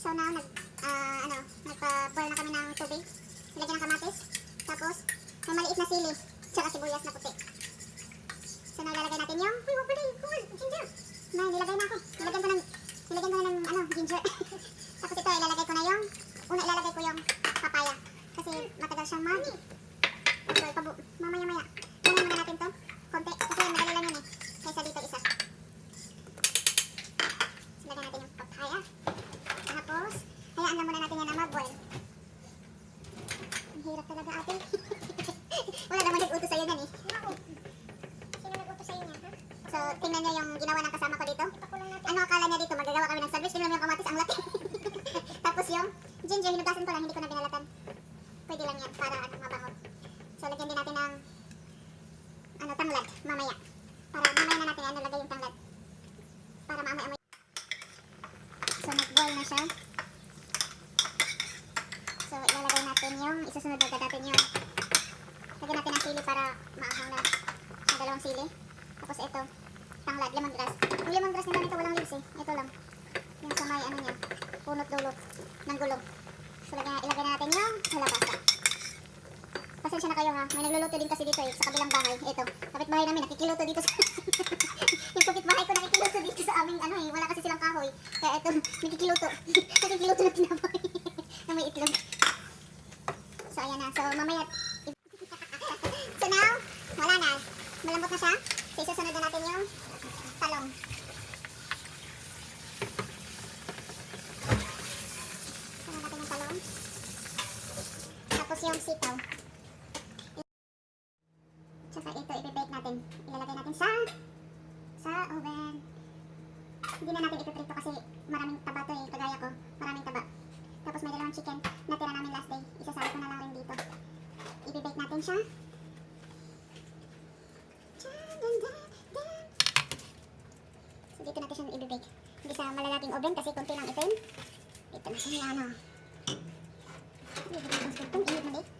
So now, nagpa-boil na kami ng tubig. Nilagyan ng kamatis. Tapos, may maliit na sili. Tsaka sibuyas na puti. So now, ilalagay natin yung... Uy, wag pala yung ginger. Na, nilagay na ako. Nilagyan ko ng ginger. Tapos ito, ilalagay ko na yung... Una, ilalagay ko yung papaya. Kasi matagal siyang mamaya-maya. Kunin muna natin to. Konti. Kasi madali lang yun eh. Kaysa dito isa. So, lagyan natin yung papaya. Tapos, hayaan lang muna natin yan na mag-boil. Ang hirap talaga ate. Wala naman nag-utos sa'yo yan eh. Sino nag-utos sa'yo niya, ha? So, tingnan nyo yung ginawa ng kasama ko dito. Ano akala niya dito? Magagawa kami ng sandwich. Tingnan mo yung kamatis, ang laki. Tapos yung ginger, hinugasan ko lang, hindi ko na binalatan. Pwede lang yan para mabango. So, lagyan din natin ng tanglad, mamaya. Para mamaya na natin lagay yung tanglad. Para mamaya. So, nag-boil na siya. So, ilalagay natin yung isusunod agad natin yung lagyan natin ng sili para maanghang na ang dalawang sili. Tapos ito, tanglad, lemongrass. Yung lemongrass nila nito walang leaves eh. Ito lang. Yung sa may niya, punot dulot ng gulong. So, ilagay na natin yung halabasa. Pasensya na kayo ha. May nagluluto din kasi dito eh, sa kabilang bahay. Ito, kapitbahay namin, nakikiluto dito sa... yung kapitbahay ko nakikiluto dito sa aming wala kasi silang kahoy. Kaya ito, nakikiluto. Nakikiluto na tinapay. na may itlog. So, ayan na. So, mamaya... So, now, wala na. Malambot na siya. So, isusunod na natin yung talong. Sunod natin yung talong. Tapos yung sitaw. Tsaka ito, i-bake natin. Ilalagay natin sa oven. Hindi na natin ipiprito kasi maraming taba to eh. Kagaya ko, maraming taba. Tapos may dalawang chicken na tira namin last day. Isasali ko na lang rin dito. I-bake natin siya. So dito natin siya i-bake. Hindi sa malalaking oven kasi konti lang itim. Dito na siya yan o. Itong init na bake.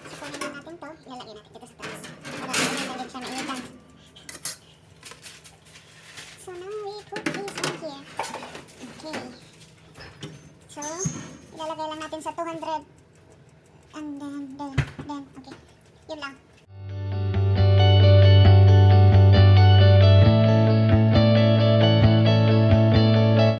So kunin na natin to. Ilalagay natin dito sa taas. Para hindi siya mainitan. So now we put this in here. Okay. So, ilalagay lang natin sa 200. And then, okay. Yun lang.